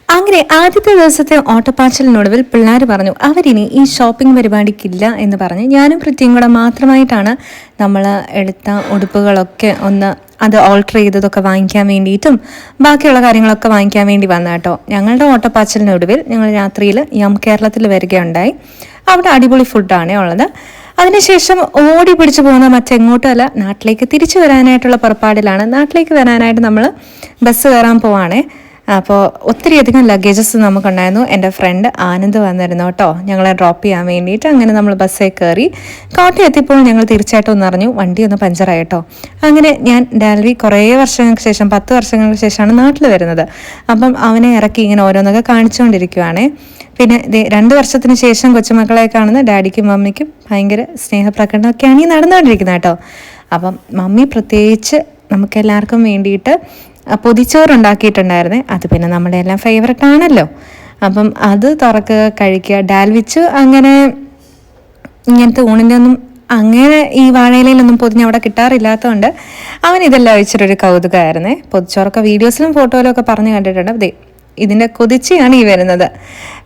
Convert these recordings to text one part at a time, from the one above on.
അങ്ങനെ ആദ്യത്തെ ദിവസത്തെ ഓട്ടപ്പാച്ചിലിനൊടുവിൽ പിള്ളേർ പറഞ്ഞു അവരിനി ഈ ഷോപ്പിംഗ് പരിപാടിക്കില്ല എന്ന് പറഞ്ഞ് ഞാനും പൃഥ്വിയും കൂടെ മാത്രമായിട്ടാണ് നമ്മൾ എടുത്ത ഉടുപ്പുകളൊക്കെ ഒന്ന് അത് ഓൾട്ടർ ചെയ്തതൊക്കെ വാങ്ങിക്കാൻ വേണ്ടിയിട്ടും ബാക്കിയുള്ള കാര്യങ്ങളൊക്കെ വാങ്ങിക്കാൻ വേണ്ടി വന്ന കേട്ടോ. ഞങ്ങളുടെ ഓട്ടപ്പാച്ചിലിനൊടുവിൽ ഞങ്ങൾ രാത്രിയിൽ കേരളത്തിൽ വരികയുണ്ടായി. അവിടെ അടിപൊളി ഫുഡാണേ ഉള്ളത്. അതിനുശേഷം ഓടി പിടിച്ചു പോകുന്ന മറ്റെങ്ങോട്ടുമല്ല, നാട്ടിലേക്ക് തിരിച്ചു വരാനായിട്ടുള്ള പുറപ്പാടിലാണ്. നാട്ടിലേക്ക് വരാനായിട്ട് നമ്മൾ ബസ് കയറാൻ പോവാണേ. അപ്പോൾ ഒത്തിരിയധികം ലഗേജസ് നമുക്കുണ്ടായിരുന്നു. എൻ്റെ ഫ്രണ്ട് ആനന്ദ് വന്നിരുന്നു കേട്ടോ ഞങ്ങളെ ഡ്രോപ്പ് ചെയ്യാൻ വേണ്ടിയിട്ട്. അങ്ങനെ നമ്മൾ ബസ്സിൽ കയറി കോട്ടയം എത്തിയപ്പോൾ ഞങ്ങൾ തീർച്ചയായിട്ടും ഒന്ന് അറിഞ്ഞു വണ്ടി ഒന്ന് പഞ്ചറായി കേട്ടോ. അങ്ങനെ ഞാൻ ഡാൽവി കുറേ വർഷങ്ങൾക്ക് ശേഷം 10 വർഷങ്ങൾക്ക് ശേഷമാണ് നാട്ടിൽ വരുന്നത്. അപ്പം അവനെ ഇറക്കി ഇങ്ങനെ ഓരോന്നൊക്കെ കാണിച്ചുകൊണ്ടിരിക്കുവാണേ. പിന്നെ 2 വർഷത്തിന് ശേഷം കൊച്ചുമക്കളെ കാണുന്ന ഡാഡിക്കും മമ്മിക്കും ഭയങ്കര സ്നേഹപ്രകടനമൊക്കെയാണ് ഈ നടന്നുകൊണ്ടിരിക്കുന്നത് കേട്ടോ. അപ്പം മമ്മി പ്രത്യേകിച്ച് നമുക്കെല്ലാവർക്കും വേണ്ടിയിട്ട് പൊതിച്ചോറുണ്ടാക്കിയിട്ടുണ്ടായിരുന്നേ. അത് പിന്നെ നമ്മുടെ എല്ലാം ഫേവററ്റ് ആണല്ലോ. അപ്പം അത് തുറക്കുക, കഴിക്കുക. ഡാൽവിച്ച് അങ്ങനെ ഇങ്ങനത്തെ ഊണിൻ്റെ ഒന്നും അങ്ങനെ ഈ വാഴയിലൊന്നും പൊതിഞ്ഞ് അവിടെ കിട്ടാറില്ലാത്തതുകൊണ്ട് അവൻ ഇതെല്ലാം വെച്ചിട്ടൊരു കൗതുകമായിരുന്നേ. പൊതിച്ചോറൊക്കെ വീഡിയോസിലും ഫോട്ടോയിലും ഒക്കെ പറഞ്ഞു കണ്ടിട്ടുണ്ട്. അതെ, ഇതിൻ്റെ കൊതിച്ചാണ് ഈ വരുന്നത്.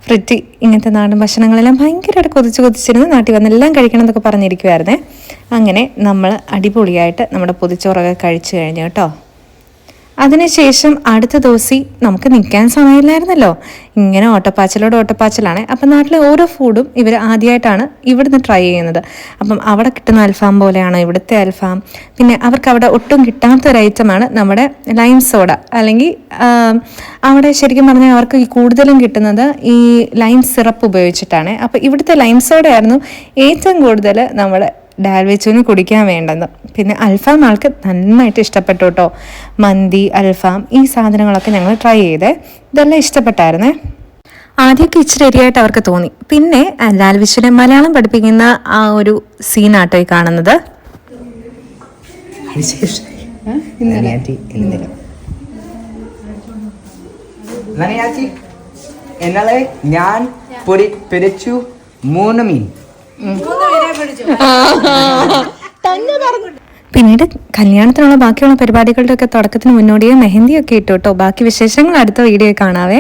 ഫ്രിറ്റി ഇങ്ങനത്തെ നാടൻ ഭക്ഷണങ്ങളെല്ലാം ഭയങ്കരമായിട്ട് കൊതിച്ചിരുന്ന് നാട്ടിൽ വന്നെല്ലാം കഴിക്കണം എന്നൊക്കെ പറഞ്ഞിരിക്കുമായിരുന്നേ. അങ്ങനെ നമ്മൾ അടിപൊളിയായിട്ട് നമ്മുടെ പൊതിച്ചോറൊക്കെ കഴിച്ചു കഴിഞ്ഞു കേട്ടോ. അതിനുശേഷം അടുത്ത ദിവസം നമുക്ക് നിൽക്കാൻ സമയമില്ലായിരുന്നല്ലോ. ഇങ്ങനെ ഓട്ടപ്പാച്ചിലാണ്. അപ്പം നാട്ടിലെ ഓരോ ഫുഡും ഇവർ ആദ്യമായിട്ടാണ് ഇവിടുന്ന് ട്രൈ ചെയ്യുന്നത്. അപ്പം അവിടെ കിട്ടുന്ന അൽഫാം പോലെയാണ് ഇവിടുത്തെ അൽഫാം. പിന്നെ അവർക്ക് അവിടെ ഒട്ടും കിട്ടാത്തൊരു ഐറ്റമാണ് നമ്മുടെ ലൈം സോഡ. അല്ലെങ്കിൽ അവിടെ ശരിക്കും പറഞ്ഞാൽ അവർക്ക് കൂടുതലും കിട്ടുന്നത് ഈ ലൈം സിറപ്പ് ഉപയോഗിച്ചിട്ടാണ്. അപ്പോൾ ഇവിടുത്തെ ലൈം സോഡ ആയിരുന്നു ഏറ്റവും കൂടുതൽ നമ്മുടെ ഡാൽവിച്ചുവിന് കുടിക്കാൻ വേണ്ടത്. പിന്നെ അൽഫാം ആൾക്ക് നന്നായിട്ട് ഇഷ്ടപ്പെട്ടു കേട്ടോ. മന്തി, അൽഫാം ഈ സാധനങ്ങളൊക്കെ ഞങ്ങൾ ട്രൈ ചെയ്തേ. ഇതെല്ലാം ഇഷ്ടപ്പെട്ടായിരുന്നേ. ആദ്യമൊക്കെ ഇച്ചിരി എരിയായിട്ട് അവർക്ക് തോന്നി. പിന്നെ ഡാൽവിച്ചുവിനെ മലയാളം പഠിപ്പിക്കുന്ന ആ ഒരു സീനാട്ടോ ഈ കാണുന്നത്. ഇന്നലെ ഞാൻ പിടിച്ചു 3 മീൻ. പിന്നീട് കല്യാണത്തിനുള്ള ബാക്കിയുള്ള പരിപാടികളുടെ ഒക്കെ തുടക്കത്തിന് മുന്നോടിയെ മെഹന്തിയൊക്കെ ഇട്ടു കേട്ടോ. ബാക്കി വിശേഷങ്ങൾ അടുത്ത വീഡിയോ കാണാവേ.